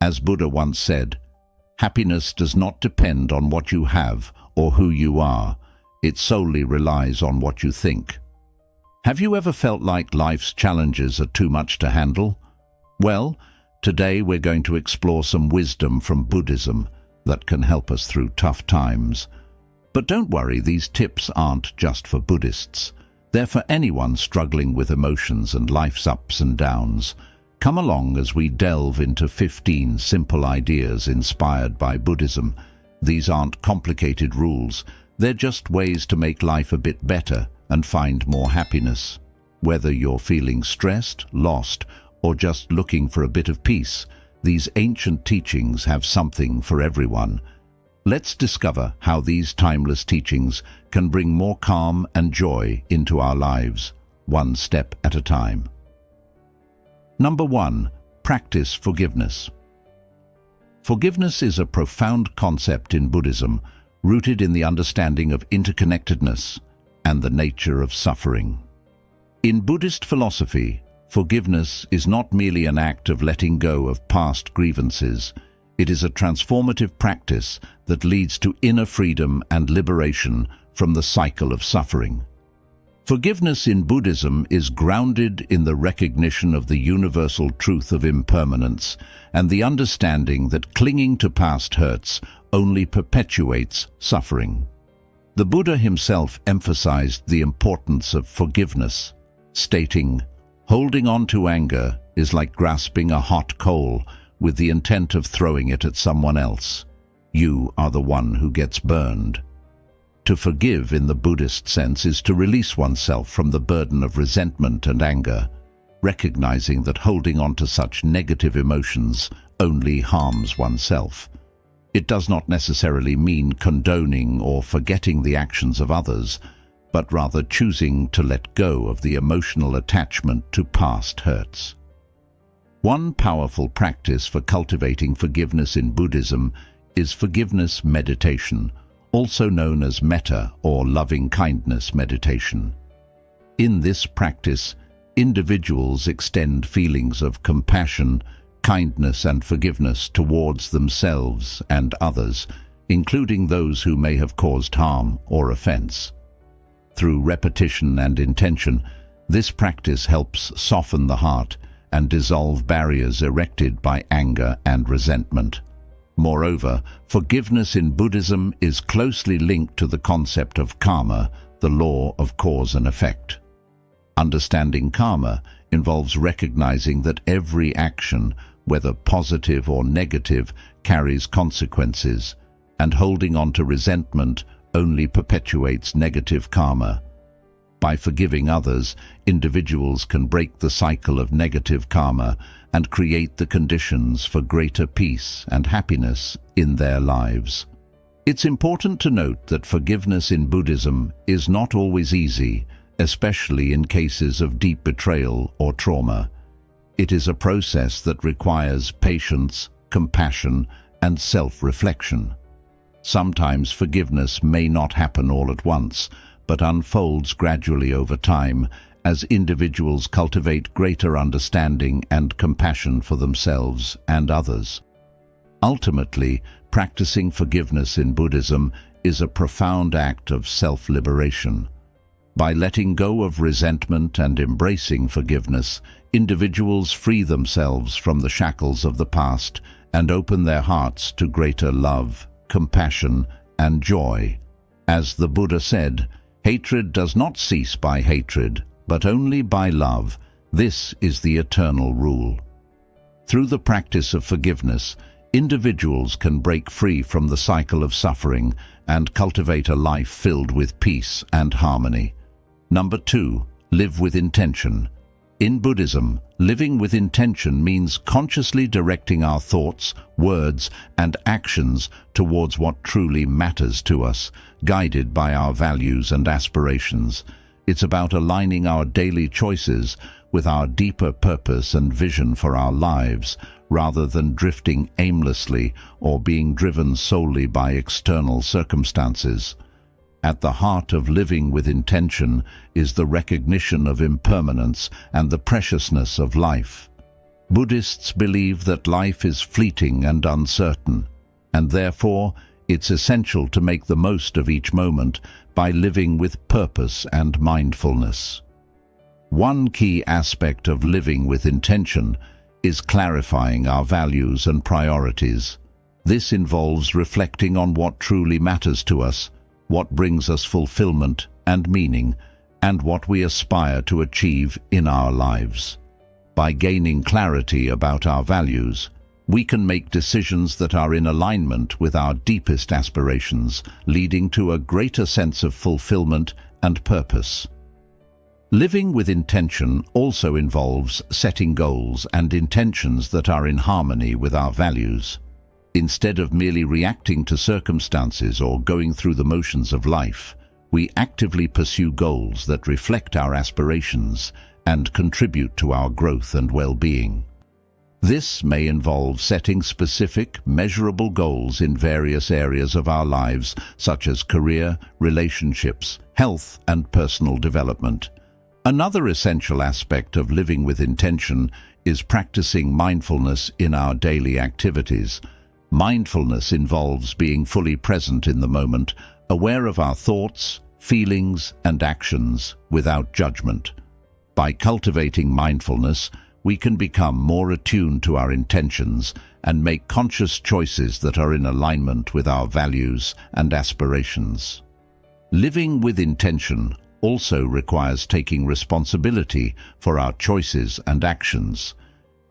As Buddha once said, happiness does not depend on what you have or who you are. It solely relies on what you think. Have you ever felt like life's challenges are too much to handle? Well, today we're going to explore some wisdom from Buddhism that can help us through tough times. But don't worry, these tips aren't just for Buddhists. They're for anyone struggling with emotions and life's ups and downs. Come along as we delve into 15 simple ideas inspired by Buddhism. These aren't complicated rules. They're just ways to make life a bit better and find more happiness. Whether you're feeling stressed, lost, or just looking for a bit of peace, these ancient teachings have something for everyone. Let's discover how these timeless teachings can bring more calm and joy into our lives, one step at a time. Number 1. Practice forgiveness. Forgiveness is a profound concept in Buddhism, rooted in the understanding of interconnectedness and the nature of suffering. In Buddhist philosophy, forgiveness is not merely an act of letting go of past grievances. It is a transformative practice that leads to inner freedom and liberation from the cycle of suffering. Forgiveness in Buddhism is grounded in the recognition of the universal truth of impermanence and the understanding that clinging to past hurts only perpetuates suffering. The Buddha himself emphasized the importance of forgiveness, stating, "Holding on to anger is like grasping a hot coal with the intent of throwing it at someone else. You are the one who gets burned." To forgive in the Buddhist sense is to release oneself from the burden of resentment and anger, recognizing that holding on to such negative emotions only harms oneself. It does not necessarily mean condoning or forgetting the actions of others, but rather choosing to let go of the emotional attachment to past hurts. One powerful practice for cultivating forgiveness in Buddhism is forgiveness meditation, also known as metta or loving-kindness meditation. In this practice, individuals extend feelings of compassion, kindness and forgiveness towards themselves and others, including those who may have caused harm or offense. Through repetition and intention, this practice helps soften the heart and dissolve barriers erected by anger and resentment. Moreover, forgiveness in Buddhism is closely linked to the concept of karma, the law of cause and effect. Understanding karma involves recognizing that every action, whether positive or negative, carries consequences, and holding on to resentment only perpetuates negative karma. By forgiving others, individuals can break the cycle of negative karma and create the conditions for greater peace and happiness in their lives. It's important to note that forgiveness in Buddhism is not always easy, especially in cases of deep betrayal or trauma. It is a process that requires patience, compassion, and self-reflection. Sometimes forgiveness may not happen all at once, but unfolds gradually over time as individuals cultivate greater understanding and compassion for themselves and others. Ultimately, practicing forgiveness in Buddhism is a profound act of self-liberation. By letting go of resentment and embracing forgiveness, individuals free themselves from the shackles of the past and open their hearts to greater love, compassion, and joy. As the Buddha said, "Hatred does not cease by hatred, but only by love. This is the eternal rule." Through the practice of forgiveness, individuals can break free from the cycle of suffering and cultivate a life filled with peace and harmony. Number 2, live with intention. In Buddhism, living with intention means consciously directing our thoughts, words, and actions towards what truly matters to us, guided by our values and aspirations. It's about aligning our daily choices with our deeper purpose and vision for our lives, rather than drifting aimlessly or being driven solely by external circumstances. At the heart of living with intention is the recognition of impermanence and the preciousness of life. Buddhists believe that life is fleeting and uncertain, and therefore it's essential to make the most of each moment by living with purpose and mindfulness. One key aspect of living with intention is clarifying our values and priorities. This involves reflecting on what truly matters to us, what brings us fulfillment and meaning, and what we aspire to achieve in our lives. By gaining clarity about our values, we can make decisions that are in alignment with our deepest aspirations, leading to a greater sense of fulfillment and purpose. Living with intention also involves setting goals and intentions that are in harmony with our values. Instead of merely reacting to circumstances or going through the motions of life, we actively pursue goals that reflect our aspirations and contribute to our growth and well-being. This may involve setting specific, measurable goals in various areas of our lives, such as career, relationships, health, and personal development. Another essential aspect of living with intention is practicing mindfulness in our daily activities. Mindfulness involves being fully present in the moment, aware of our thoughts, feelings, and actions without judgment. By cultivating mindfulness, we can become more attuned to our intentions and make conscious choices that are in alignment with our values and aspirations. Living with intention also requires taking responsibility for our choices and actions.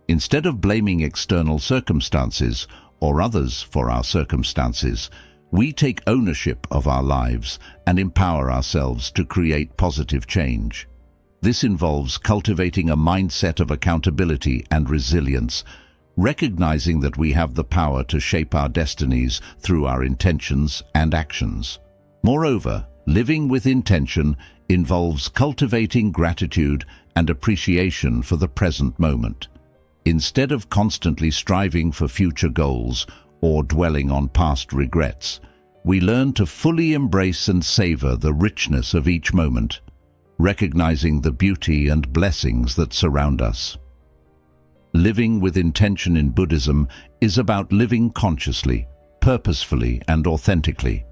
Instead of blaming external circumstances or others for our circumstances, we take ownership of our lives and empower ourselves to create positive change. This involves cultivating a mindset of accountability and resilience, recognizing that we have the power to shape our destinies through our intentions and actions. Moreover, living with intention involves cultivating gratitude and appreciation for the present moment. Instead of constantly striving for future goals or dwelling on past regrets, we learn to fully embrace and savor the richness of each moment, recognizing the beauty and blessings that surround us. Living with intention in Buddhism is about living consciously, purposefully, and authentically.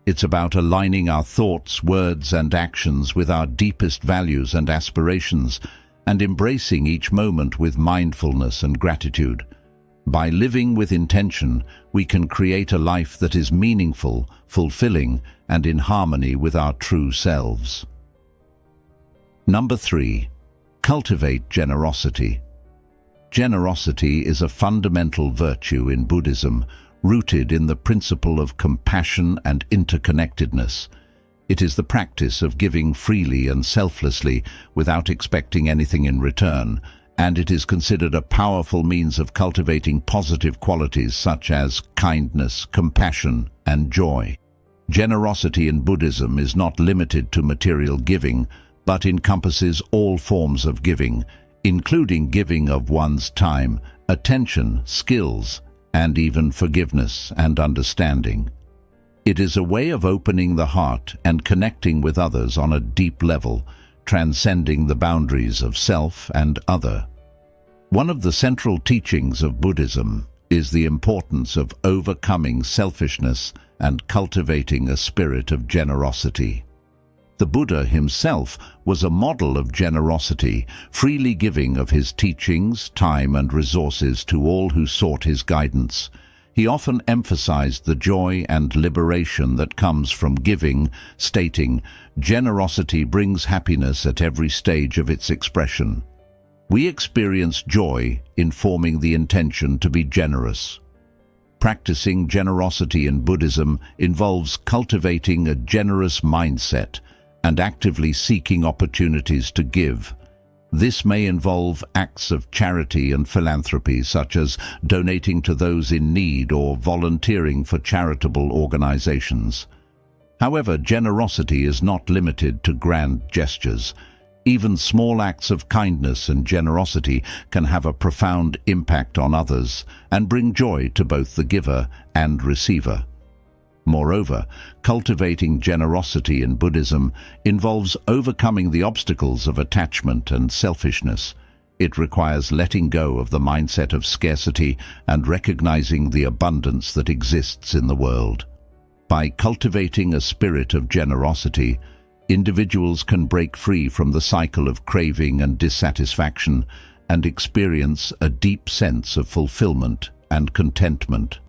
It's about aligning our thoughts, words, and actions with our deepest values and aspirations, and embracing each moment with mindfulness and gratitude. By living with intention, we can create a life that is meaningful, fulfilling, and in harmony with our true selves. Number 3. Cultivate generosity. Generosity is a fundamental virtue in Buddhism, rooted in the principle of compassion and interconnectedness. It is the practice of giving freely and selflessly without expecting anything in return, and it is considered a powerful means of cultivating positive qualities such as kindness, compassion, and joy. Generosity in Buddhism is not limited to material giving, but encompasses all forms of giving, including giving of one's time, attention, skills, and even forgiveness and understanding. It is a way of opening the heart and connecting with others on a deep level, transcending the boundaries of self and other. One of the central teachings of Buddhism is the importance of overcoming selfishness and cultivating a spirit of generosity. The Buddha himself was a model of generosity, freely giving of his teachings, time, and resources to all who sought his guidance. He often emphasized the joy and liberation that comes from giving, stating, "Generosity brings happiness at every stage of its expression." We experience joy in forming the intention to be generous. Practicing generosity in Buddhism involves cultivating a generous mindset and actively seeking opportunities to give. This may involve acts of charity and philanthropy, such as donating to those in need or volunteering for charitable organizations. However, generosity is not limited to grand gestures. Even small acts of kindness and generosity can have a profound impact on others and bring joy to both the giver and receiver. Moreover, cultivating generosity in Buddhism involves overcoming the obstacles of attachment and selfishness. It requires letting go of the mindset of scarcity and recognizing the abundance that exists in the world. By cultivating a spirit of generosity, individuals can break free from the cycle of craving and dissatisfaction and experience a deep sense of fulfillment and contentment.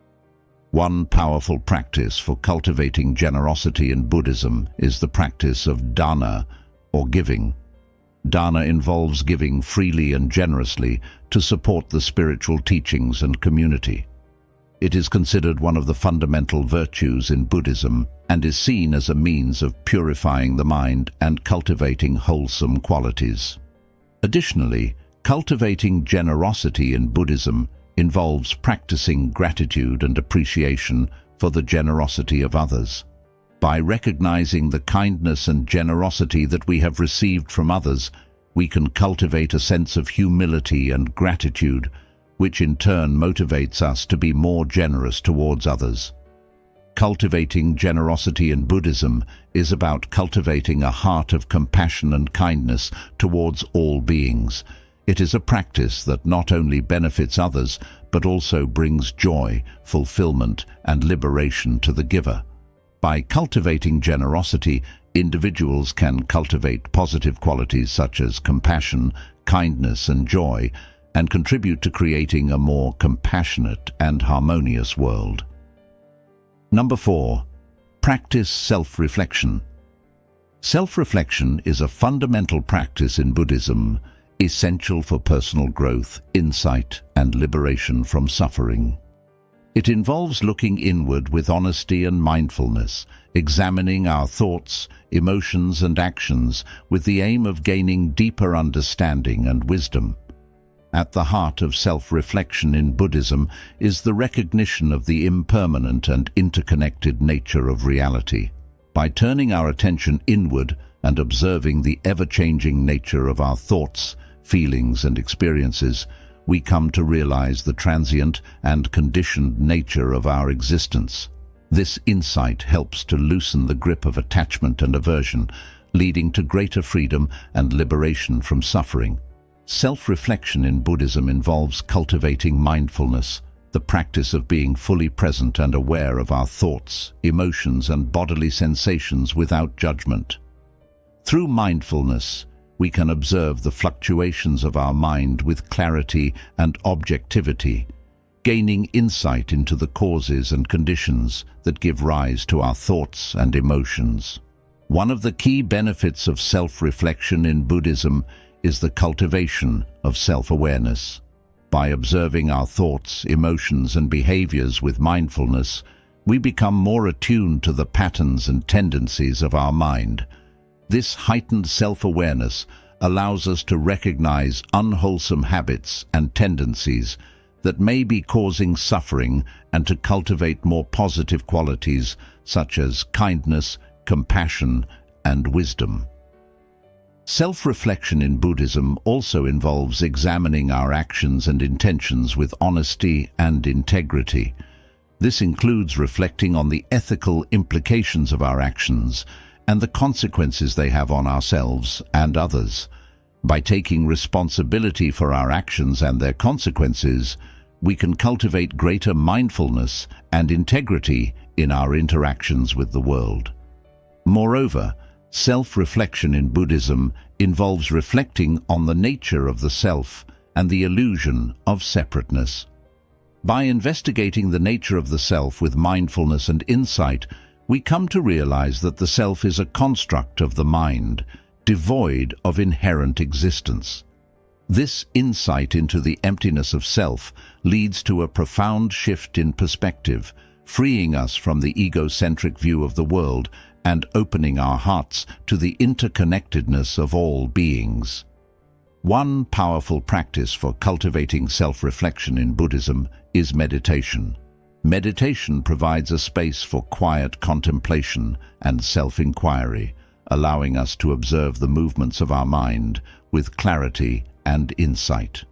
One powerful practice for cultivating generosity in Buddhism is the practice of dana, or giving. Dana involves giving freely and generously to support the spiritual teachings and community. It is considered one of the fundamental virtues in Buddhism and is seen as a means of purifying the mind and cultivating wholesome qualities. Additionally, cultivating generosity in Buddhism involves practicing gratitude and appreciation for the generosity of others. By recognizing the kindness and generosity that we have received from others, we can cultivate a sense of humility and gratitude, which in turn motivates us to be more generous towards others. Cultivating generosity in Buddhism is about cultivating a heart of compassion and kindness towards all beings. It is a practice that not only benefits others, but also brings joy, fulfillment, and liberation to the giver. By cultivating generosity, individuals can cultivate positive qualities such as compassion, kindness, and joy, and contribute to creating a more compassionate and harmonious world. Number 4. Practice self-reflection. Self-reflection is a fundamental practice in Buddhism, essential for personal growth, insight, and liberation from suffering. It involves looking inward with honesty and mindfulness, examining our thoughts, emotions, and actions with the aim of gaining deeper understanding and wisdom. At the heart of self-reflection in Buddhism is the recognition of the impermanent and interconnected nature of reality. By turning our attention inward and observing the ever-changing nature of our thoughts, feelings, and experiences, we come to realize the transient and conditioned nature of our existence. This insight helps to loosen the grip of attachment and aversion, leading to greater freedom and liberation from suffering. Self-reflection in Buddhism involves cultivating mindfulness, the practice of being fully present and aware of our thoughts, emotions, and bodily sensations without judgment. Through mindfulness, we can observe the fluctuations of our mind with clarity and objectivity, gaining insight into the causes and conditions that give rise to our thoughts and emotions. One of the key benefits of self-reflection in Buddhism is the cultivation of self-awareness. By observing our thoughts, emotions, and behaviors with mindfulness, we become more attuned to the patterns and tendencies of our mind. This heightened self-awareness allows us to recognize unwholesome habits and tendencies that may be causing suffering and to cultivate more positive qualities such as kindness, compassion, and wisdom. Self-reflection in Buddhism also involves examining our actions and intentions with honesty and integrity. This includes reflecting on the ethical implications of our actions and the consequences they have on ourselves and others. By taking responsibility for our actions and their consequences, we can cultivate greater mindfulness and integrity in our interactions with the world. Moreover, self-reflection in Buddhism involves reflecting on the nature of the self and the illusion of separateness. By investigating the nature of the self with mindfulness and insight, we come to realize that the self is a construct of the mind, devoid of inherent existence. This insight into the emptiness of self leads to a profound shift in perspective, freeing us from the egocentric view of the world and opening our hearts to the interconnectedness of all beings. One powerful practice for cultivating self-reflection in Buddhism is meditation. Meditation provides a space for quiet contemplation and self-inquiry, allowing us to observe the movements of our mind with clarity and insight.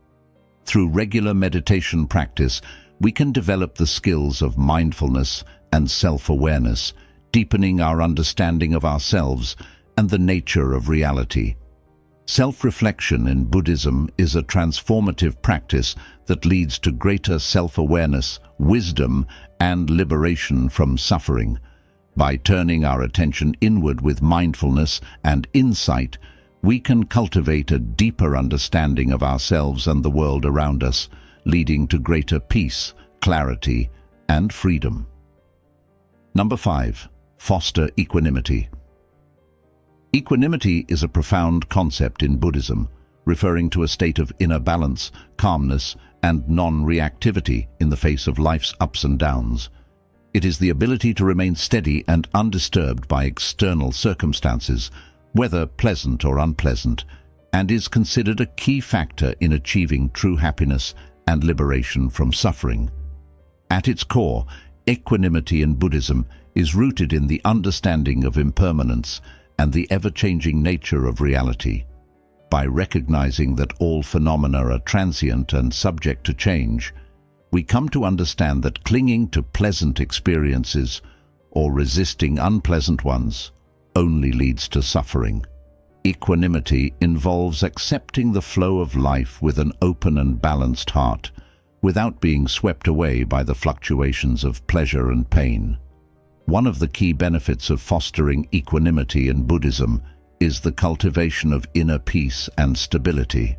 Through regular meditation practice, we can develop the skills of mindfulness and self-awareness, deepening our understanding of ourselves and the nature of reality. Self-reflection in Buddhism is a transformative practice that leads to greater self-awareness, wisdom, and liberation from suffering. By turning our attention inward with mindfulness and insight, we can cultivate a deeper understanding of ourselves and the world around us, leading to greater peace, clarity, and freedom. Number 5. Foster equanimity. Equanimity is a profound concept in Buddhism, referring to a state of inner balance, calmness, and non-reactivity in the face of life's ups and downs. It is the ability to remain steady and undisturbed by external circumstances, whether pleasant or unpleasant, and is considered a key factor in achieving true happiness and liberation from suffering. At its core, equanimity in Buddhism is rooted in the understanding of impermanence and the ever-changing nature of reality. By recognizing that all phenomena are transient and subject to change, we come to understand that clinging to pleasant experiences or resisting unpleasant ones only leads to suffering. Equanimity involves accepting the flow of life with an open and balanced heart, without being swept away by the fluctuations of pleasure and pain. One of the key benefits of fostering equanimity in Buddhism is the cultivation of inner peace and stability.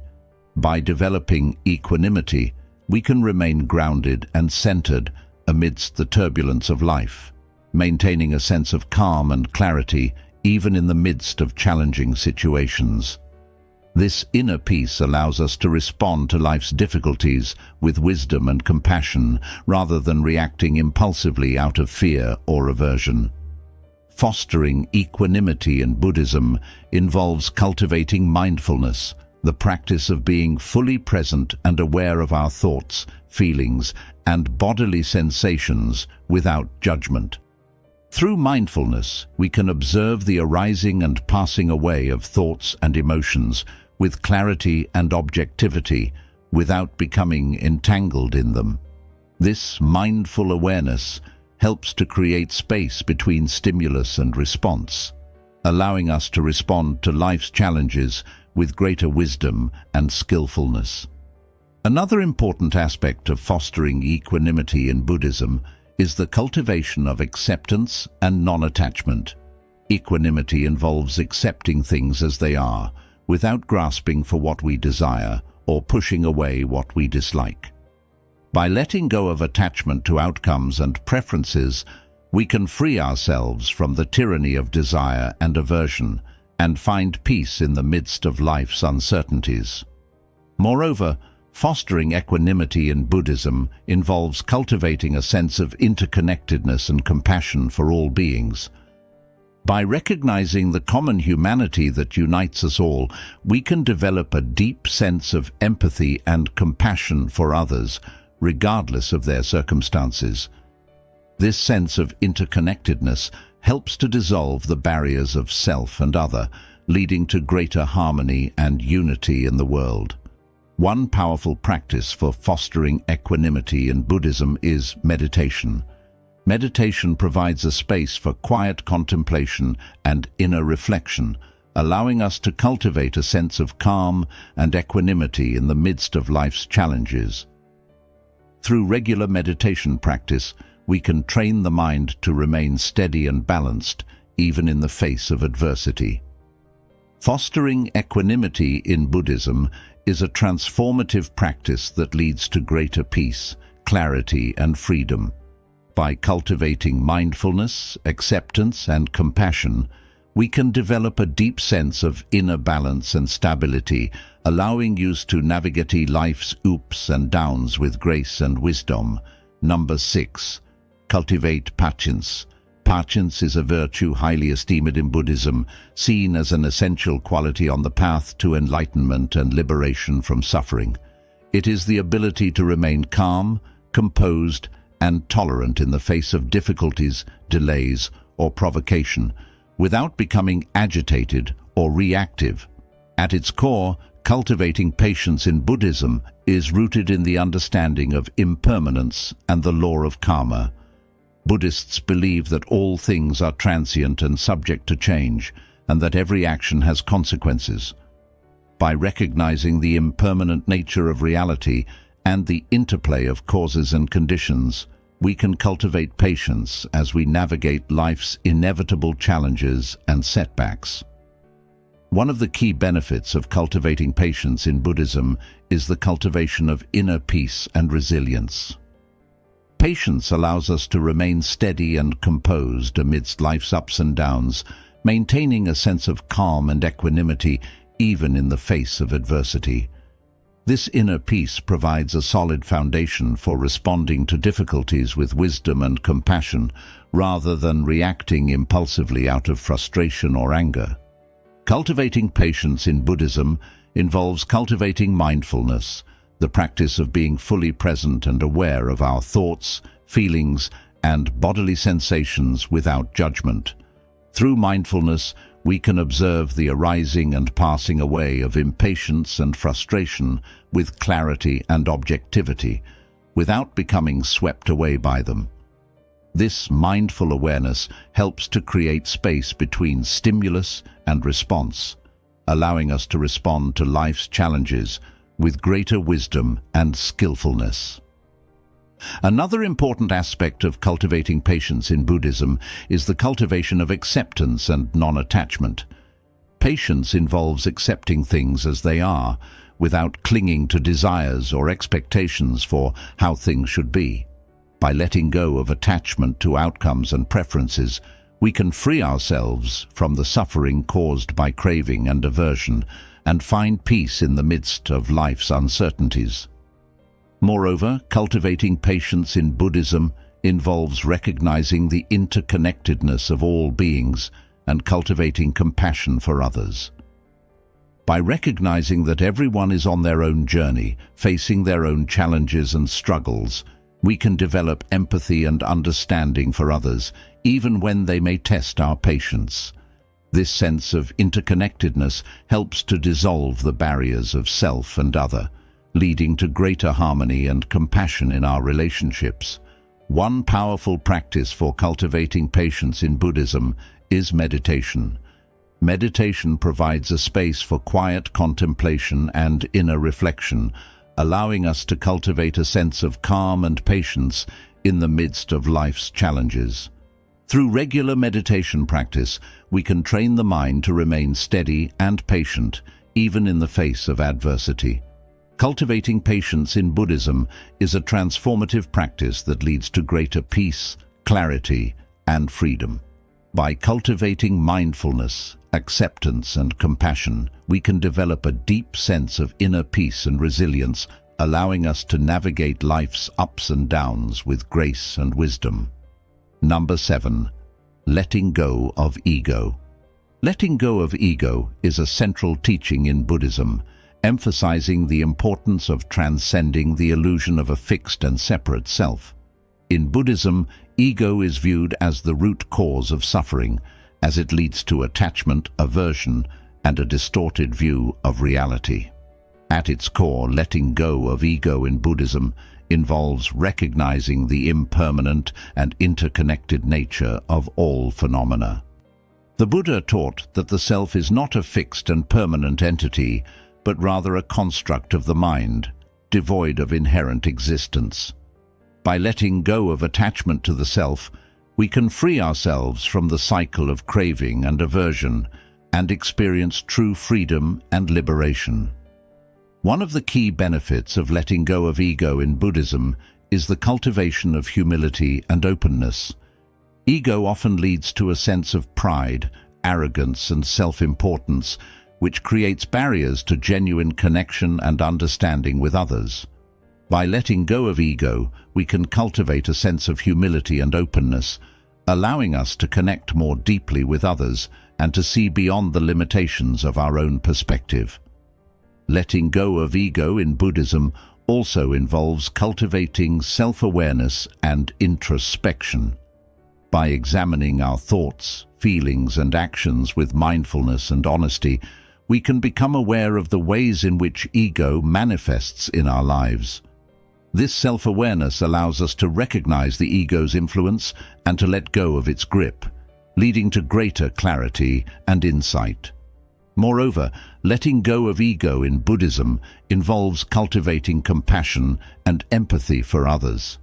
By developing equanimity, we can remain grounded and centered amidst the turbulence of life, maintaining a sense of calm and clarity even in the midst of challenging situations. This inner peace allows us to respond to life's difficulties with wisdom and compassion rather than reacting impulsively out of fear or aversion. Fostering equanimity in Buddhism involves cultivating mindfulness, the practice of being fully present and aware of our thoughts, feelings, and bodily sensations without judgment. Through mindfulness, we can observe the arising and passing away of thoughts and emotions with clarity and objectivity without becoming entangled in them. This mindful awareness helps to create space between stimulus and response, allowing us to respond to life's challenges with greater wisdom and skillfulness. Another important aspect of fostering equanimity in Buddhism is the cultivation of acceptance and non-attachment. Equanimity involves accepting things as they are, without grasping for what we desire or pushing away what we dislike. By letting go of attachment to outcomes and preferences, we can free ourselves from the tyranny of desire and aversion and find peace in the midst of life's uncertainties. Moreover, fostering equanimity in Buddhism involves cultivating a sense of interconnectedness and compassion for all beings. By recognizing the common humanity that unites us all, we can develop a deep sense of empathy and compassion for others, regardless of their circumstances. This sense of interconnectedness helps to dissolve the barriers of self and other, leading to greater harmony and unity in the world. One powerful practice for fostering equanimity in Buddhism is meditation. Meditation provides a space for quiet contemplation and inner reflection, allowing us to cultivate a sense of calm and equanimity in the midst of life's challenges. Through regular meditation practice, we can train the mind to remain steady and balanced, even in the face of adversity. Fostering equanimity in Buddhism is a transformative practice that leads to greater peace, clarity, and freedom. By cultivating mindfulness, acceptance, and compassion, we can develop a deep sense of inner balance and stability, allowing us to navigate life's ups and downs with grace and wisdom. Number 6. Cultivate patience. Patience is a virtue highly esteemed in Buddhism, seen as an essential quality on the path to enlightenment and liberation from suffering. It is the ability to remain calm, composed, and tolerant in the face of difficulties, delays, or provocation, without becoming agitated or reactive. At its core, cultivating patience in Buddhism is rooted in the understanding of impermanence and the law of karma. Buddhists believe that all things are transient and subject to change, and that every action has consequences. By recognizing the impermanent nature of reality and the interplay of causes and conditions, we can cultivate patience as we navigate life's inevitable challenges and setbacks. One of the key benefits of cultivating patience in Buddhism is the cultivation of inner peace and resilience. Patience allows us to remain steady and composed amidst life's ups and downs, maintaining a sense of calm and equanimity even in the face of adversity. This inner peace provides a solid foundation for responding to difficulties with wisdom and compassion, rather than reacting impulsively out of frustration or anger. Cultivating patience in Buddhism involves cultivating mindfulness, the practice of being fully present and aware of our thoughts, feelings, and bodily sensations without judgment. Through mindfulness, we can observe the arising and passing away of impatience and frustration with clarity and objectivity, without becoming swept away by them. This mindful awareness helps to create space between stimulus and response, allowing us to respond to life's challenges with greater wisdom and skillfulness. Another important aspect of cultivating patience in Buddhism is the cultivation of acceptance and non-attachment. Patience involves accepting things as they are, without clinging to desires or expectations for how things should be. By letting go of attachment to outcomes and preferences, we can free ourselves from the suffering caused by craving and aversion and find peace in the midst of life's uncertainties. Moreover, cultivating patience in Buddhism involves recognizing the interconnectedness of all beings and cultivating compassion for others. By recognizing that everyone is on their own journey, facing their own challenges and struggles, we can develop empathy and understanding for others, even when they may test our patience. This sense of interconnectedness helps to dissolve the barriers of self and other, leading to greater harmony and compassion in our relationships. One powerful practice for cultivating patience in Buddhism is meditation. Meditation provides a space for quiet contemplation and inner reflection, allowing us to cultivate a sense of calm and patience in the midst of life's challenges. Through regular meditation practice, we can train the mind to remain steady and patient, even in the face of adversity. Cultivating patience in Buddhism is a transformative practice that leads to greater peace, clarity, and freedom. By cultivating mindfulness, acceptance, and compassion, we can develop a deep sense of inner peace and resilience, allowing us to navigate life's ups and downs with grace and wisdom. Number 7. Letting go of ego. Letting go of ego is a central teaching in Buddhism, emphasizing the importance of transcending the illusion of a fixed and separate self. In Buddhism, ego is viewed as the root cause of suffering, as it leads to attachment, aversion, and a distorted view of reality. At its core, letting go of ego in Buddhism involves recognizing the impermanent and interconnected nature of all phenomena. The Buddha taught that the self is not a fixed and permanent entity, but rather a construct of the mind, devoid of inherent existence. By letting go of attachment to the self, we can free ourselves from the cycle of craving and aversion and experience true freedom and liberation. One of the key benefits of letting go of ego in Buddhism is the cultivation of humility and openness. Ego often leads to a sense of pride, arrogance, and self-importance, which creates barriers to genuine connection and understanding with others. By letting go of ego, we can cultivate a sense of humility and openness, allowing us to connect more deeply with others and to see beyond the limitations of our own perspective. Letting go of ego in Buddhism also involves cultivating self-awareness and introspection. By examining our thoughts, feelings, and actions with mindfulness and honesty, we can become aware of the ways in which ego manifests in our lives. This self-awareness allows us to recognize the ego's influence and to let go of its grip, leading to greater clarity and insight. Moreover, letting go of ego in Buddhism involves cultivating compassion and empathy for others.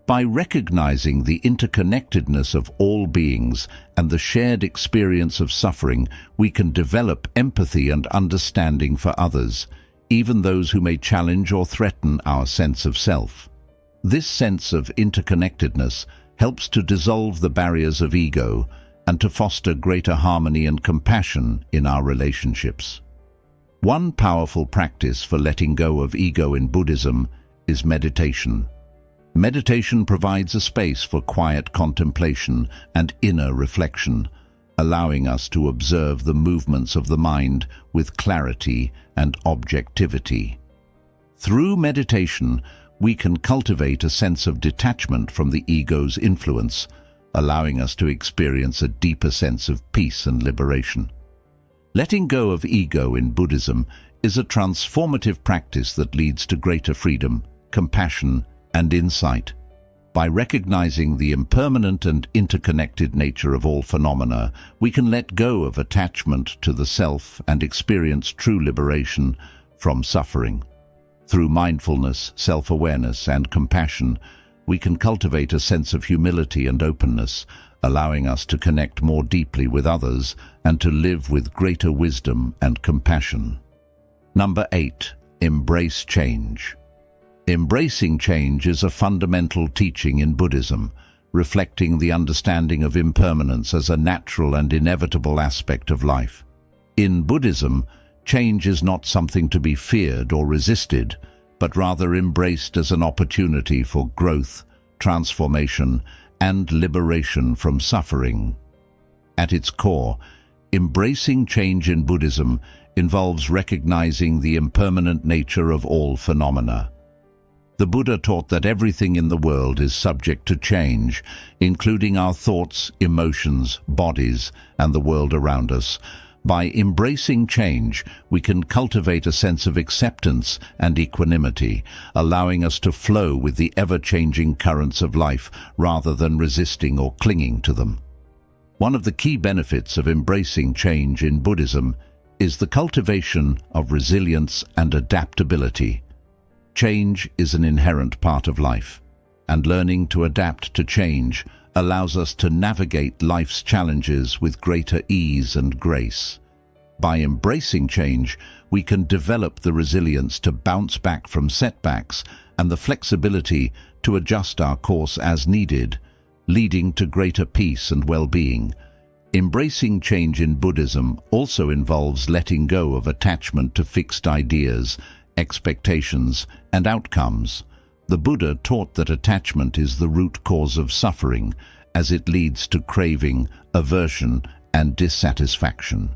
By recognizing the interconnectedness of all beings and the shared experience of suffering, we can develop empathy and understanding for others, even those who may challenge or threaten our sense of self. This sense of interconnectedness helps to dissolve the barriers of ego and to foster greater harmony and compassion in our relationships. One powerful practice for letting go of ego in Buddhism is meditation. Meditation provides a space for quiet contemplation and inner reflection, allowing us to observe the movements of the mind with clarity and objectivity. Through meditation, we can cultivate a sense of detachment from the ego's influence, allowing us to experience a deeper sense of peace and liberation. Letting go of ego in Buddhism is a transformative practice that leads to greater freedom, compassion, and insight. By recognizing the impermanent and interconnected nature of all phenomena, we can let go of attachment to the self and experience true liberation from suffering. Through mindfulness, self-awareness, and compassion, we can cultivate a sense of humility and openness, allowing us to connect more deeply with others and to live with greater wisdom and compassion. Number 8. Embrace change. Embracing change is a fundamental teaching in Buddhism, reflecting the understanding of impermanence as a natural and inevitable aspect of life. In Buddhism, change is not something to be feared or resisted, but rather embraced as an opportunity for growth, transformation, and liberation from suffering. At its core, embracing change in Buddhism involves recognizing the impermanent nature of all phenomena. The Buddha taught that everything in the world is subject to change, including our thoughts, emotions, bodies, and the world around us. By embracing change, we can cultivate a sense of acceptance and equanimity, allowing us to flow with the ever-changing currents of life rather than resisting or clinging to them. One of the key benefits of embracing change in Buddhism is the cultivation of resilience and adaptability. Change is an inherent part of life, and learning to adapt to change allows us to navigate life's challenges with greater ease and grace. By embracing change, we can develop the resilience to bounce back from setbacks and the flexibility to adjust our course as needed, leading to greater peace and well-being. Embracing change in Buddhism also involves letting go of attachment to fixed ideas, expectations, and outcomes. The Buddha taught that attachment is the root cause of suffering, as it leads to craving, aversion, and dissatisfaction.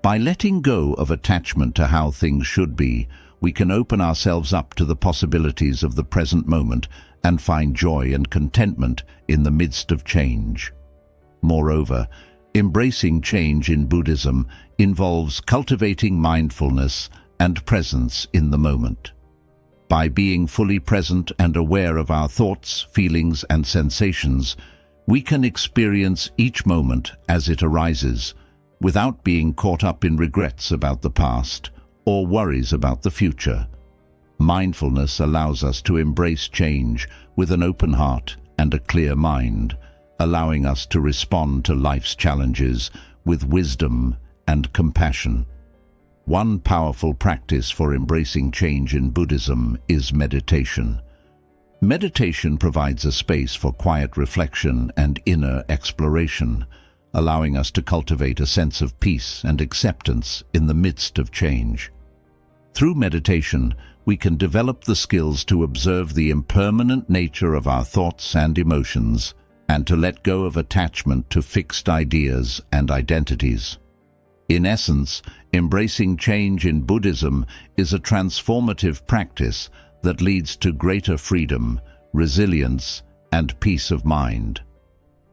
By letting go of attachment to how things should be, we can open ourselves up to the possibilities of the present moment and find joy and contentment in the midst of change. Moreover, embracing change in Buddhism involves cultivating mindfulness and presence in the moment. By being fully present and aware of our thoughts, feelings, and sensations, we can experience each moment as it arises, without being caught up in regrets about the past or worries about the future. Mindfulness allows us to embrace change with an open heart and a clear mind, allowing us to respond to life's challenges with wisdom and compassion. One powerful practice for embracing change in Buddhism is meditation. Meditation provides a space for quiet reflection and inner exploration, allowing us to cultivate a sense of peace and acceptance in the midst of change. Through meditation, we can develop the skills to observe the impermanent nature of our thoughts and emotions, and to let go of attachment to fixed ideas and identities. In essence, embracing change in Buddhism is a transformative practice that leads to greater freedom, resilience, and peace of mind.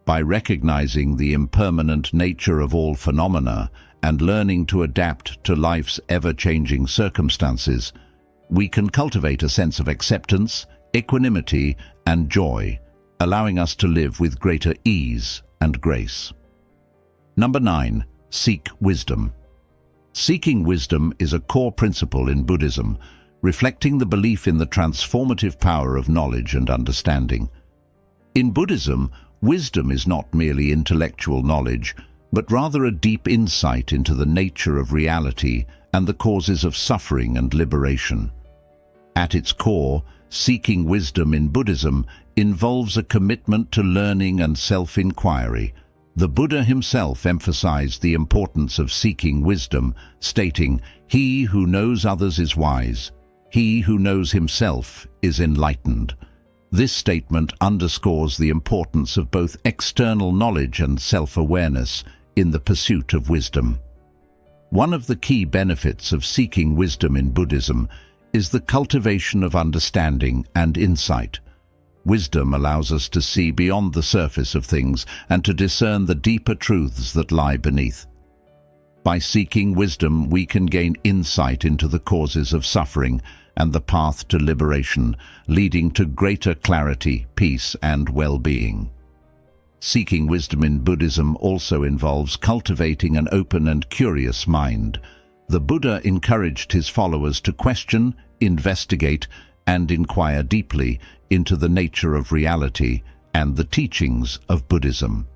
By recognizing the impermanent nature of all phenomena and learning to adapt to life's ever-changing circumstances, we can cultivate a sense of acceptance, equanimity, and joy, allowing us to live with greater ease and grace. Number 9. Seek wisdom. Seeking wisdom is a core principle in Buddhism, reflecting the belief in the transformative power of knowledge and understanding. In Buddhism, wisdom is not merely intellectual knowledge, but rather a deep insight into the nature of reality and the causes of suffering and liberation. At its core, seeking wisdom in Buddhism involves a commitment to learning and self-inquiry. The Buddha himself emphasized the importance of seeking wisdom, stating, "He who knows others is wise. He who knows himself is enlightened." This statement underscores the importance of both external knowledge and self-awareness in the pursuit of wisdom. One of the key benefits of seeking wisdom in Buddhism is the cultivation of understanding and insight. Wisdom allows us to see beyond the surface of things and to discern the deeper truths that lie beneath. By seeking wisdom, we can gain insight into the causes of suffering and the path to liberation, leading to greater clarity, peace, and well-being. Seeking wisdom in Buddhism also involves cultivating an open and curious mind. The Buddha encouraged his followers to question, investigate, and inquire deeply into the nature of reality and the teachings of Buddhism.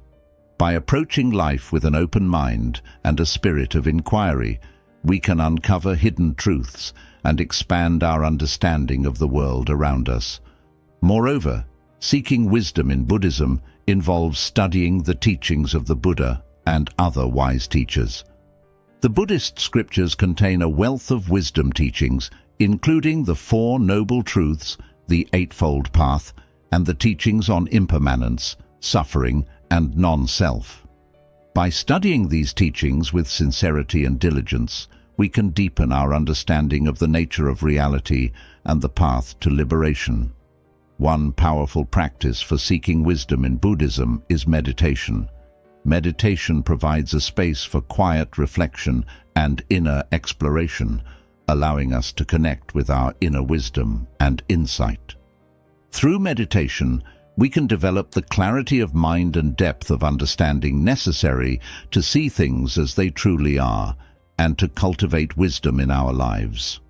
By approaching life with an open mind and a spirit of inquiry, we can uncover hidden truths and expand our understanding of the world around us. Moreover, seeking wisdom in Buddhism involves studying the teachings of the Buddha and other wise teachers. The Buddhist scriptures contain a wealth of wisdom teachings, including the Four Noble Truths, the Eightfold Path, and the teachings on impermanence, suffering, and non-self. By studying these teachings with sincerity and diligence, we can deepen our understanding of the nature of reality and the path to liberation. One powerful practice for seeking wisdom in Buddhism is meditation. Meditation provides a space for quiet reflection and inner exploration, allowing us to connect with our inner wisdom and insight. Through meditation, we can develop the clarity of mind and depth of understanding necessary to see things as they truly are and to cultivate wisdom in our lives.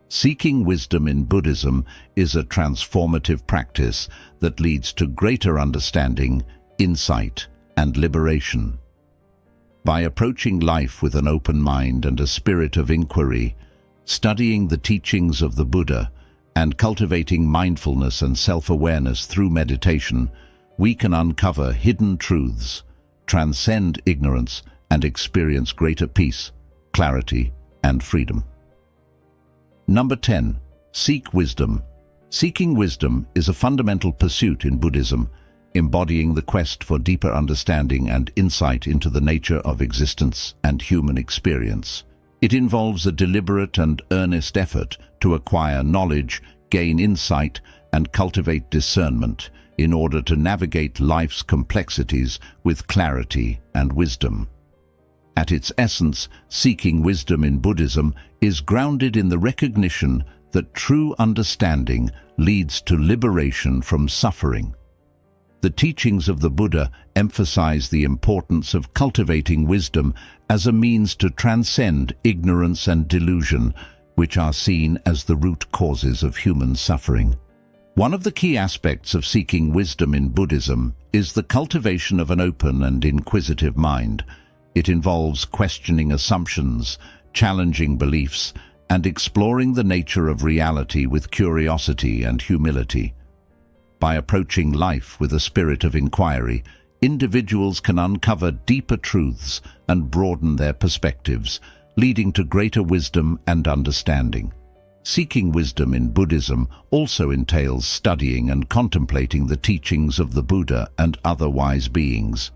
Seeking wisdom in Buddhism is a transformative practice that leads to greater understanding, insight, and liberation. By approaching life with an open mind and a spirit of inquiry, studying the teachings of the Buddha, and cultivating mindfulness and self-awareness through meditation, we can uncover hidden truths, transcend ignorance, and experience greater peace, clarity, and freedom. Number 10. Seek wisdom. Seeking wisdom is a fundamental pursuit in Buddhism, embodying the quest for deeper understanding and insight into the nature of existence and human experience. It involves a deliberate and earnest effort to acquire knowledge, gain insight, and cultivate discernment in order to navigate life's complexities with clarity and wisdom. At its essence, seeking wisdom in Buddhism is grounded in the recognition that true understanding leads to liberation from suffering. The teachings of the Buddha emphasize the importance of cultivating wisdom as a means to transcend ignorance and delusion, which are seen as the root causes of human suffering. One of the key aspects of seeking wisdom in Buddhism is the cultivation of an open and inquisitive mind. It involves questioning assumptions, challenging beliefs, and exploring the nature of reality with curiosity and humility. By approaching life with a spirit of inquiry, individuals can uncover deeper truths and broaden their perspectives, leading to greater wisdom and understanding. Seeking wisdom in Buddhism also entails studying and contemplating the teachings of the Buddha and other wise beings.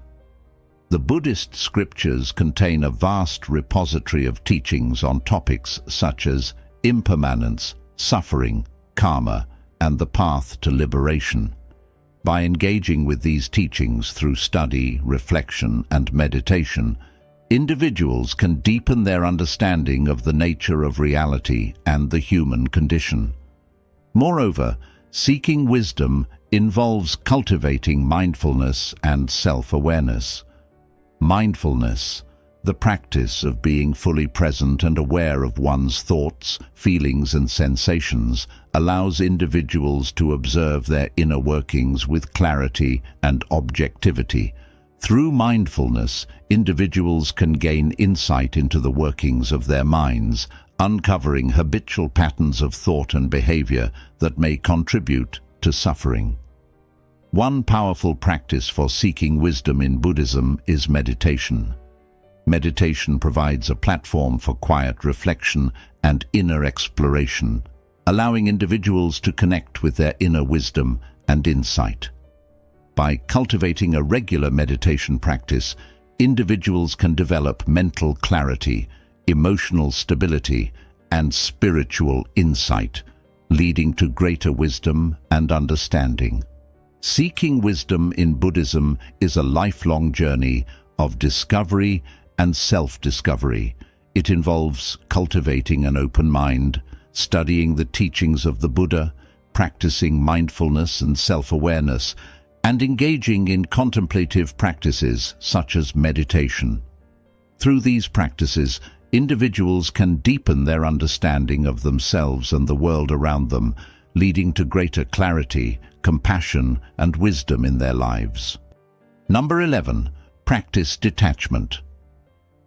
The Buddhist scriptures contain a vast repository of teachings on topics such as impermanence, suffering, karma, and the path to liberation. By engaging with these teachings through study, reflection, and meditation, individuals can deepen their understanding of the nature of reality and the human condition. Moreover, seeking wisdom involves cultivating mindfulness and self-awareness. Mindfulness, The practice of being fully present and aware of one's thoughts, feelings and sensations allows individuals to observe their inner workings with clarity and objectivity. Through mindfulness, individuals can gain insight into the workings of their minds, uncovering habitual patterns of thought and behavior that may contribute to suffering. One powerful practice for seeking wisdom in Buddhism is meditation. Meditation provides a platform for quiet reflection and inner exploration, allowing individuals to connect with their inner wisdom and insight. By cultivating a regular meditation practice, individuals can develop mental clarity, emotional stability, and spiritual insight, leading to greater wisdom and understanding. Seeking wisdom in Buddhism is a lifelong journey of discovery and self-discovery. It involves cultivating an open mind, studying the teachings of the Buddha, practicing mindfulness and self-awareness, and engaging in contemplative practices such as meditation. Through these practices, individuals can deepen their understanding of themselves and the world around them, leading to greater clarity, compassion, and wisdom in their lives. Number 11. Practice detachment.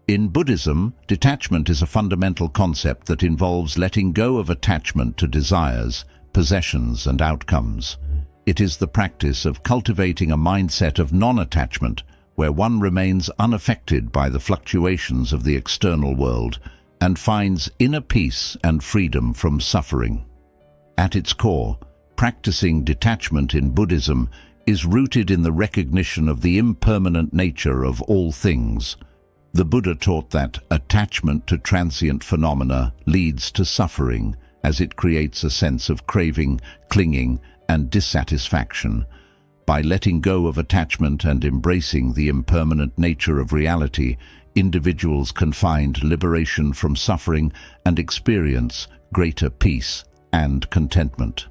In Buddhism, detachment is a fundamental concept that involves letting go of attachment to desires, possessions, and outcomes. It is the practice of cultivating a mindset of non-attachment, where one remains unaffected by the fluctuations of the external world and finds inner peace and freedom from suffering. At its core, practicing detachment in Buddhism is rooted in the recognition of the impermanent nature of all things. The Buddha taught that attachment to transient phenomena leads to suffering, as it creates a sense of craving, clinging, and dissatisfaction. By letting go of attachment and embracing the impermanent nature of reality, individuals can find liberation from suffering and experience greater peace and contentment.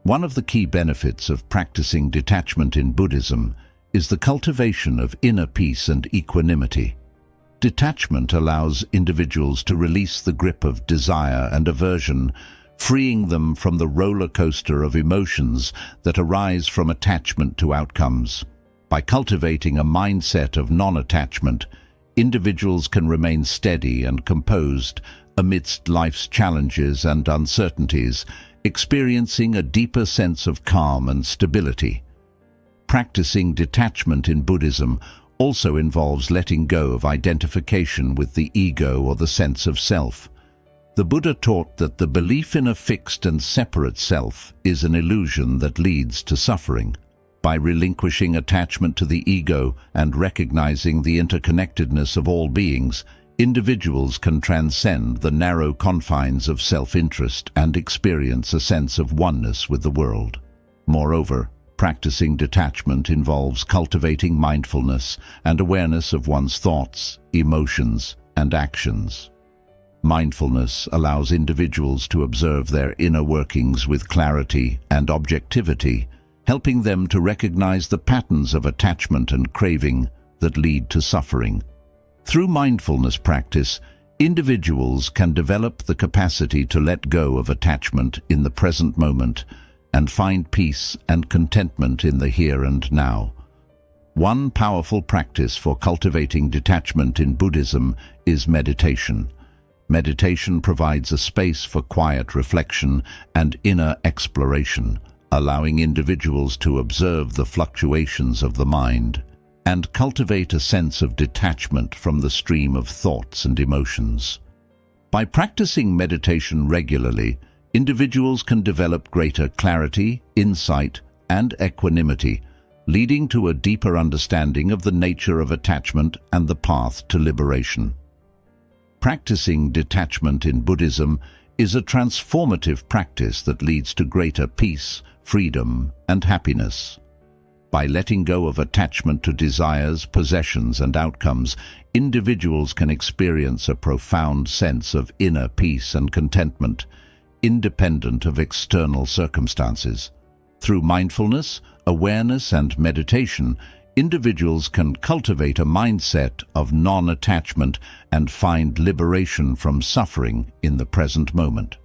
One of the key benefits of practicing detachment in Buddhism is the cultivation of inner peace and equanimity. Detachment allows individuals to release the grip of desire and aversion, freeing them from the roller coaster of emotions that arise from attachment to outcomes. By cultivating a mindset of non-attachment, individuals can remain steady and composed amidst life's challenges and uncertainties, experiencing a deeper sense of calm and stability. Practicing detachment in Buddhism also involves letting go of identification with the ego or the sense of self. The Buddha taught that the belief in a fixed and separate self is an illusion that leads to suffering. By relinquishing attachment to the ego and recognizing the interconnectedness of all beings, individuals can transcend the narrow confines of self-interest and experience a sense of oneness with the world. Moreover, practicing detachment involves cultivating mindfulness and awareness of one's thoughts, emotions, and actions. Mindfulness allows individuals to observe their inner workings with clarity and objectivity, helping them to recognize the patterns of attachment and craving that lead to suffering. Through mindfulness practice, individuals can develop the capacity to let go of attachment in the present moment and find peace and contentment in the here and now. One powerful practice for cultivating detachment in Buddhism is meditation. Meditation provides a space for quiet reflection and inner exploration, allowing individuals to observe the fluctuations of the mind and cultivate a sense of detachment from the stream of thoughts and emotions. By practicing meditation regularly, individuals can develop greater clarity, insight, and equanimity, leading to a deeper understanding of the nature of attachment and the path to liberation. Practicing detachment in Buddhism is a transformative practice that leads to greater peace, freedom, and happiness. By letting go of attachment to desires, possessions, and outcomes, individuals can experience a profound sense of inner peace and contentment, independent of external circumstances. Through mindfulness, awareness, and meditation, individuals can cultivate a mindset of non-attachment and find liberation from suffering in the present moment.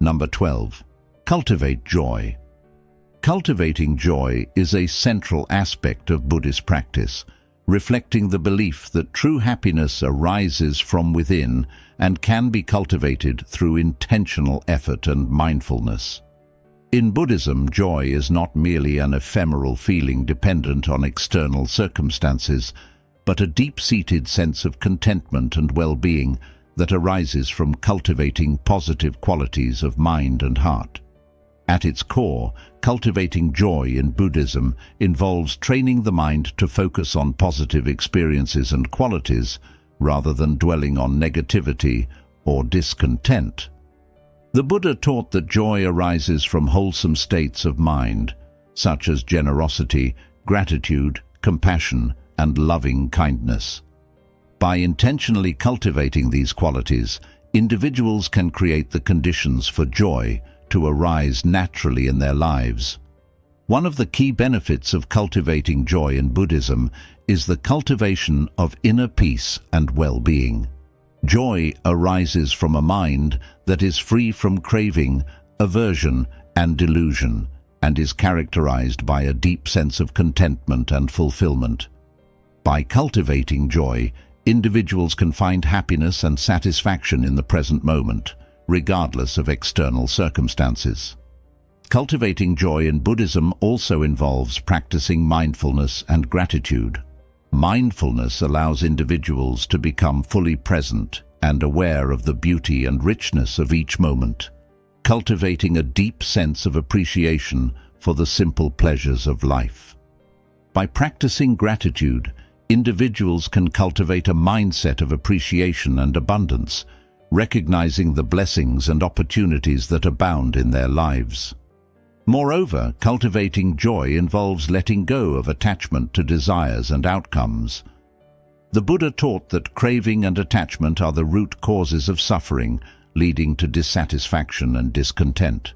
Number 12. Cultivate joy. Cultivating joy is a central aspect of Buddhist practice, reflecting the belief that true happiness arises from within and can be cultivated through intentional effort and mindfulness. In Buddhism, joy is not merely an ephemeral feeling dependent on external circumstances, but a deep-seated sense of contentment and well-being that arises from cultivating positive qualities of mind and heart. At its core, cultivating joy in Buddhism involves training the mind to focus on positive experiences and qualities rather than dwelling on negativity or discontent. The Buddha taught that joy arises from wholesome states of mind, such as generosity, gratitude, compassion, and loving kindness. By intentionally cultivating these qualities, individuals can create the conditions for joy to arise naturally in their lives. One of the key benefits of cultivating joy in Buddhism is the cultivation of inner peace and well-being. Joy arises from a mind that is free from craving, aversion, and delusion, and is characterized by a deep sense of contentment and fulfillment. By cultivating joy, individuals can find happiness and satisfaction in the present moment, regardless of external circumstances. Cultivating joy in Buddhism also involves practicing mindfulness and gratitude. Mindfulness allows individuals to become fully present and aware of the beauty and richness of each moment, cultivating a deep sense of appreciation for the simple pleasures of life. By practicing gratitude, individuals can cultivate a mindset of appreciation and abundance, recognizing the blessings and opportunities that abound in their lives. Moreover, cultivating joy involves letting go of attachment to desires and outcomes. The Buddha taught that craving and attachment are the root causes of suffering, leading to dissatisfaction and discontent.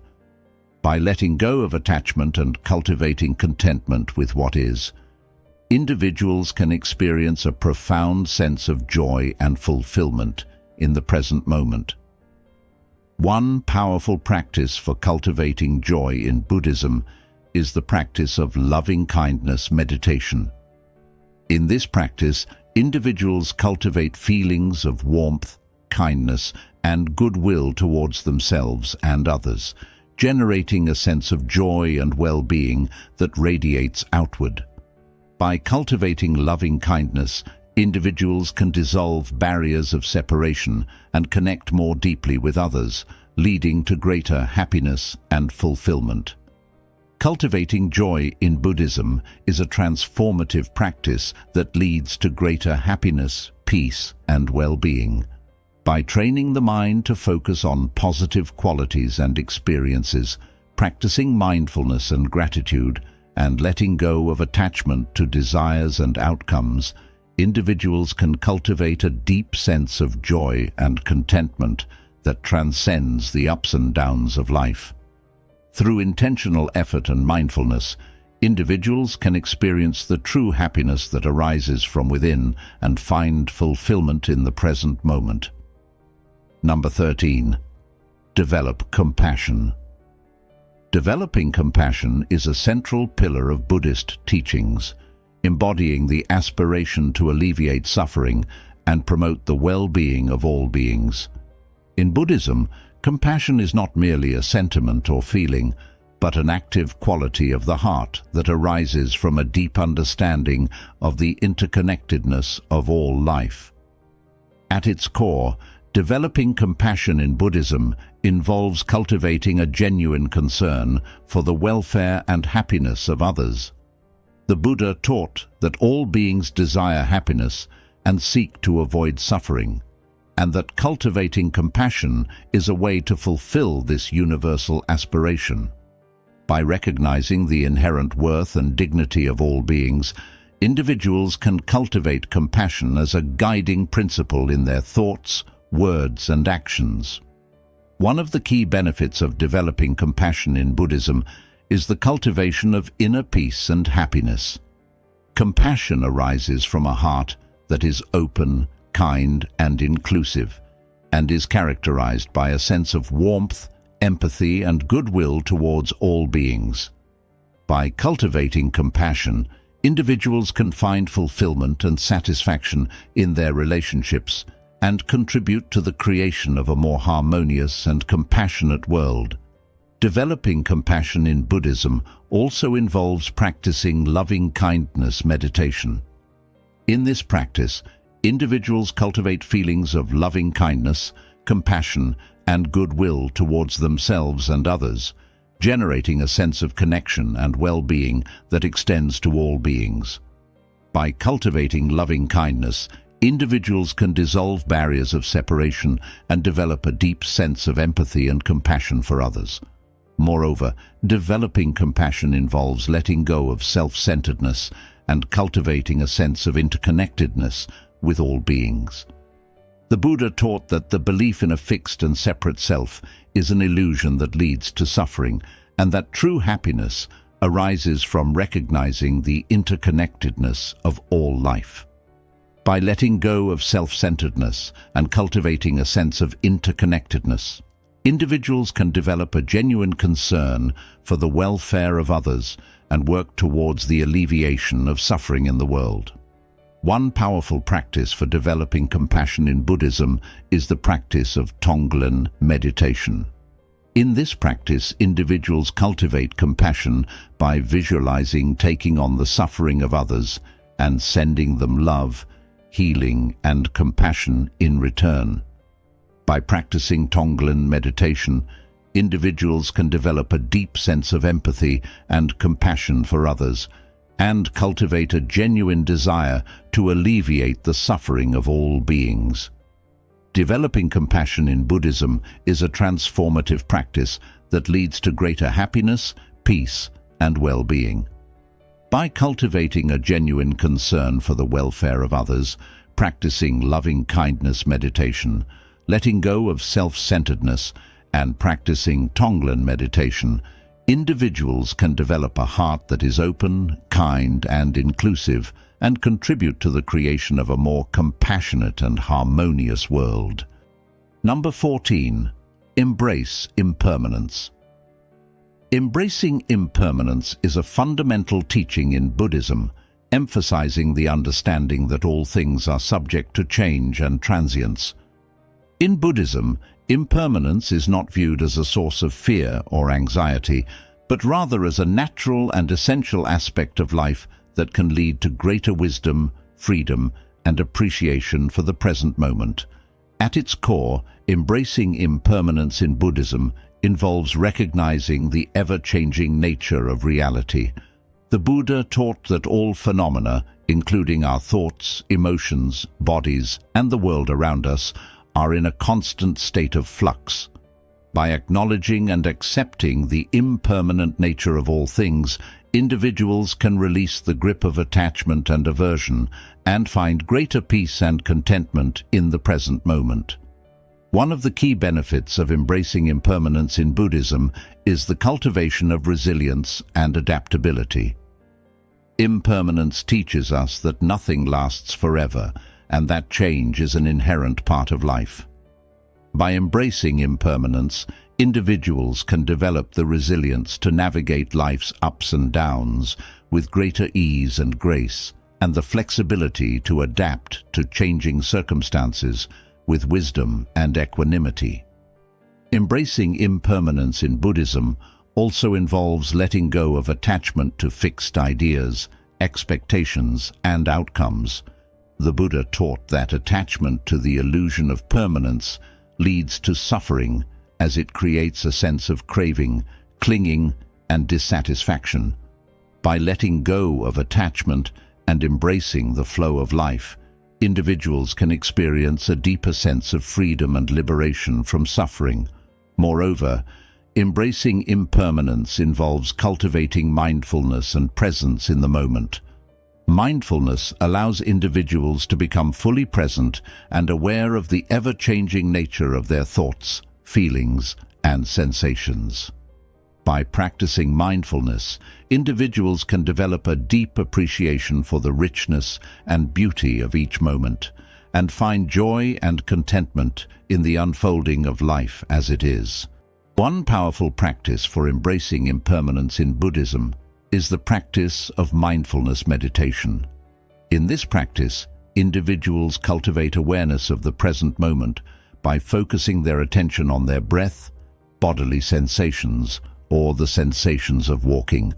By letting go of attachment and cultivating contentment with what is, individuals can experience a profound sense of joy and fulfillment in the present moment. One powerful practice for cultivating joy in Buddhism is the practice of loving-kindness meditation. In this practice, individuals cultivate feelings of warmth, kindness, and goodwill towards themselves and others, generating a sense of joy and well-being that radiates outward. By cultivating loving-kindness, individuals can dissolve barriers of separation and connect more deeply with others, leading to greater happiness and fulfillment. Cultivating joy in Buddhism is a transformative practice that leads to greater happiness, peace, and well-being. By training the mind to focus on positive qualities and experiences, practicing mindfulness and gratitude, and letting go of attachment to desires and outcomes, individuals can cultivate a deep sense of joy and contentment that transcends the ups and downs of life. Through intentional effort and mindfulness, individuals can experience the true happiness that arises from within and find fulfillment in the present moment. Number 13. Develop compassion. Developing compassion is a central pillar of Buddhist teachings, embodying the aspiration to alleviate suffering and promote the well-being of all beings. In Buddhism, compassion is not merely a sentiment or feeling, but an active quality of the heart that arises from a deep understanding of the interconnectedness of all life. At its core, developing compassion in Buddhism involves cultivating a genuine concern for the welfare and happiness of others. The Buddha taught that all beings desire happiness and seek to avoid suffering, and that cultivating compassion is a way to fulfill this universal aspiration. By recognizing the inherent worth and dignity of all beings, individuals can cultivate compassion as a guiding principle in their thoughts, words, and actions. One of the key benefits of developing compassion in Buddhism is the cultivation of inner peace and happiness. Compassion arises from a heart that is open, kind, and inclusive, and is characterized by a sense of warmth, empathy, and goodwill towards all beings. By cultivating compassion, individuals can find fulfillment and satisfaction in their relationships and contribute to the creation of a more harmonious and compassionate world. Developing compassion in Buddhism also involves practicing loving-kindness meditation. In this practice, individuals cultivate feelings of loving-kindness, compassion, and goodwill towards themselves and others, generating a sense of connection and well-being that extends to all beings. By cultivating loving-kindness, individuals can dissolve barriers of separation and develop a deep sense of empathy and compassion for others. Moreover, developing compassion involves letting go of self-centeredness and cultivating a sense of interconnectedness with all beings. The Buddha taught that the belief in a fixed and separate self is an illusion that leads to suffering, and that true happiness arises from recognizing the interconnectedness of all life. By letting go of self-centeredness and cultivating a sense of interconnectedness, individuals can develop a genuine concern for the welfare of others and work towards the alleviation of suffering in the world. One powerful practice for developing compassion in Buddhism is the practice of Tonglen meditation. In this practice, individuals cultivate compassion by visualizing taking on the suffering of others and sending them love, healing, and compassion in return. By practicing Tonglen meditation, individuals can develop a deep sense of empathy and compassion for others, and cultivate a genuine desire to alleviate the suffering of all beings. Developing compassion in Buddhism is a transformative practice that leads to greater happiness, peace, and well-being. By cultivating a genuine concern for the welfare of others, practicing loving-kindness meditation, letting go of self-centeredness, and practicing Tonglen meditation, individuals can develop a heart that is open, kind, and inclusive, and contribute to the creation of a more compassionate and harmonious world. Number 14. Embrace impermanence. Embracing impermanence is a fundamental teaching in Buddhism, emphasizing the understanding that all things are subject to change and transience. In Buddhism, impermanence is not viewed as a source of fear or anxiety, but rather as a natural and essential aspect of life that can lead to greater wisdom, freedom, and appreciation for the present moment. At its core, embracing impermanence in Buddhism involves recognizing the ever-changing nature of reality. The Buddha taught that all phenomena, including our thoughts, emotions, bodies, and the world around us, are in a constant state of flux. By acknowledging and accepting the impermanent nature of all things, individuals can release the grip of attachment and aversion and find greater peace and contentment in the present moment. One of the key benefits of embracing impermanence in Buddhism is the cultivation of resilience and adaptability. Impermanence teaches us that nothing lasts forever, and that change is an inherent part of life. By embracing impermanence, individuals can develop the resilience to navigate life's ups and downs with greater ease and grace, and the flexibility to adapt to changing circumstances with wisdom and equanimity. Embracing impermanence in Buddhism also involves letting go of attachment to fixed ideas, expectations, and outcomes. The Buddha taught that attachment to the illusion of permanence leads to suffering, as it creates a sense of craving, clinging, and dissatisfaction. By letting go of attachment and embracing the flow of life, individuals can experience a deeper sense of freedom and liberation from suffering. Moreover, embracing impermanence involves cultivating mindfulness and presence in the moment. Mindfulness allows individuals to become fully present and aware of the ever-changing nature of their thoughts, feelings, and sensations. By practicing mindfulness, individuals can develop a deep appreciation for the richness and beauty of each moment, and find joy and contentment in the unfolding of life as it is. One powerful practice for embracing impermanence in Buddhism is the practice of mindfulness meditation. In this practice, individuals cultivate awareness of the present moment by focusing their attention on their breath, bodily sensations, or the sensations of walking.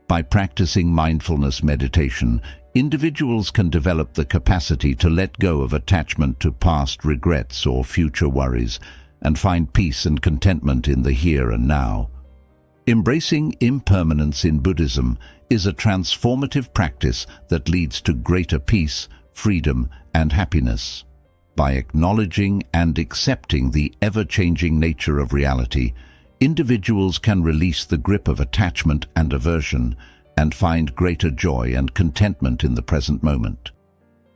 By practicing mindfulness meditation, individuals can develop the capacity to let go of attachment to past regrets or future worries and find peace and contentment in the here and now. Embracing impermanence in Buddhism is a transformative practice that leads to greater peace, freedom, and happiness. By acknowledging and accepting the ever-changing nature of reality, individuals can release the grip of attachment and aversion and find greater joy and contentment in the present moment.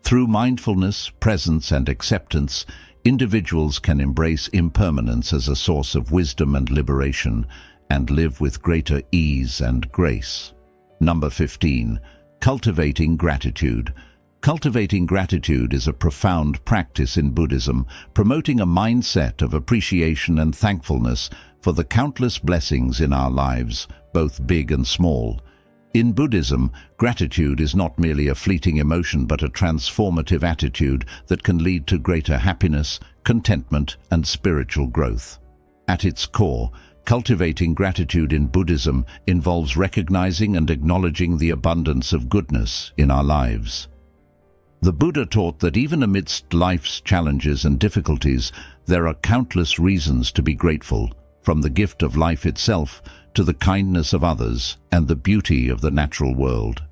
Through mindfulness, presence, and acceptance, individuals can embrace impermanence as a source of wisdom and liberation and live with greater ease and grace. Number 15. Cultivating gratitude. Cultivating gratitude is a profound practice in Buddhism, promoting a mindset of appreciation and thankfulness for the countless blessings in our lives, both big and small. In Buddhism, gratitude is not merely a fleeting emotion but a transformative attitude that can lead to greater happiness, contentment, and spiritual growth. At its core, cultivating gratitude in Buddhism involves recognizing and acknowledging the abundance of goodness in our lives. The Buddha taught that even amidst life's challenges and difficulties, there are countless reasons to be grateful, from the gift of life itself to the kindness of others and the beauty of the natural world.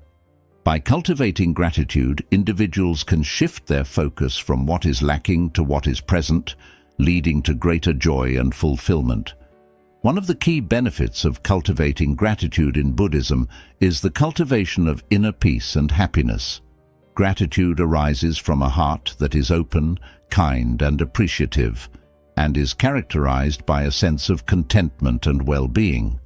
By cultivating gratitude, individuals can shift their focus from what is lacking to what is present, leading to greater joy and fulfillment. One of the key benefits of cultivating gratitude in Buddhism is the cultivation of inner peace and happiness. Gratitude arises from a heart that is open, kind, and appreciative, and is characterized by a sense of contentment and well-being.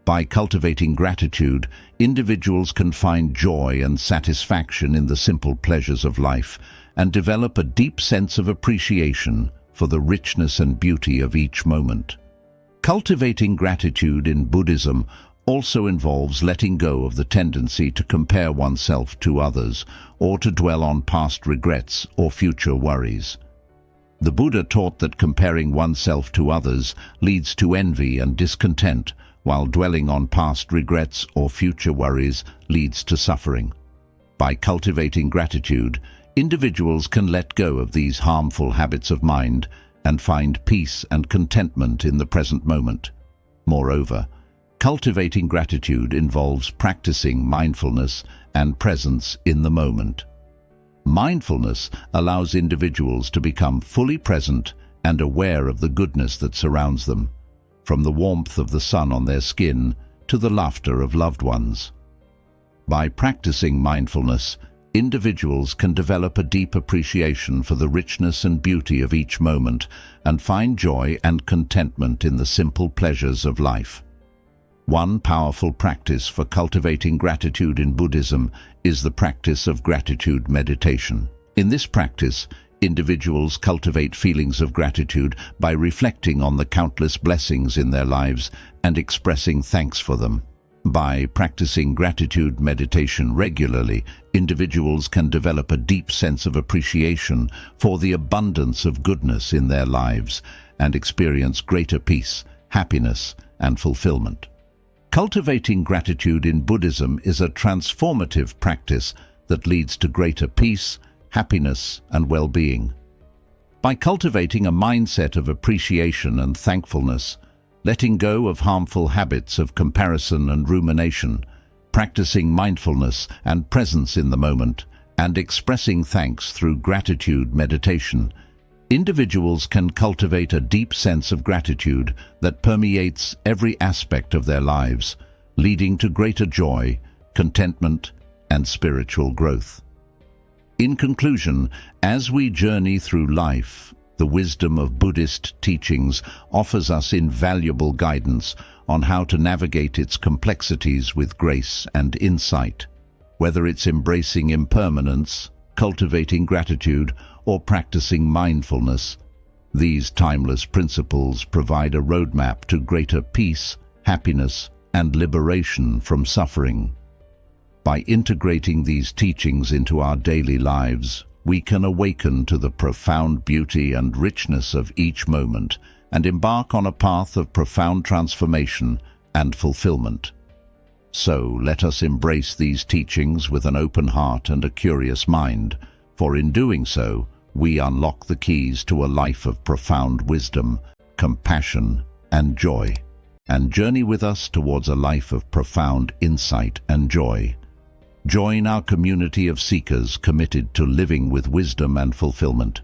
By cultivating gratitude, individuals can find joy and satisfaction in the simple pleasures of life and develop a deep sense of appreciation for the richness and beauty of each moment. Cultivating gratitude in Buddhism also involves letting go of the tendency to compare oneself to others or to dwell on past regrets or future worries. The Buddha taught that comparing oneself to others leads to envy and discontent, while dwelling on past regrets or future worries leads to suffering. By cultivating gratitude, individuals can let go of these harmful habits of mind and find peace and contentment in the present moment. Moreover, cultivating gratitude involves practicing mindfulness and presence in the moment. Mindfulness allows individuals to become fully present and aware of the goodness that surrounds them, from the warmth of the sun on their skin to the laughter of loved ones. By practicing mindfulness, individuals can develop a deep appreciation for the richness and beauty of each moment and find joy and contentment in the simple pleasures of life. One powerful practice for cultivating gratitude in Buddhism is the practice of gratitude meditation. In this practice, individuals cultivate feelings of gratitude by reflecting on the countless blessings in their lives and expressing thanks for them. By practicing gratitude meditation regularly, individuals can develop a deep sense of appreciation for the abundance of goodness in their lives and experience greater peace, happiness, and fulfillment. Cultivating gratitude in Buddhism is a transformative practice that leads to greater peace, happiness, and well-being. By cultivating a mindset of appreciation and thankfulness, letting go of harmful habits of comparison and rumination, practicing mindfulness and presence in the moment, and expressing thanks through gratitude meditation, individuals can cultivate a deep sense of gratitude that permeates every aspect of their lives, leading to greater joy, contentment, and spiritual growth. In conclusion, as we journey through life, The wisdom of Buddhist teachings offers us invaluable guidance on how to navigate its complexities with grace and insight. Whether it's embracing impermanence, cultivating gratitude, or practicing mindfulness, these timeless principles provide a roadmap to greater peace, happiness, and liberation from suffering. By integrating these teachings into our daily lives, we can awaken to the profound beauty and richness of each moment and embark on a path of profound transformation and fulfillment. So, let us embrace these teachings with an open heart and a curious mind, for in doing so, we unlock the keys to a life of profound wisdom, compassion, and joy. And journey with us towards a life of profound insight and joy. Join our community of seekers committed to living with wisdom and fulfillment.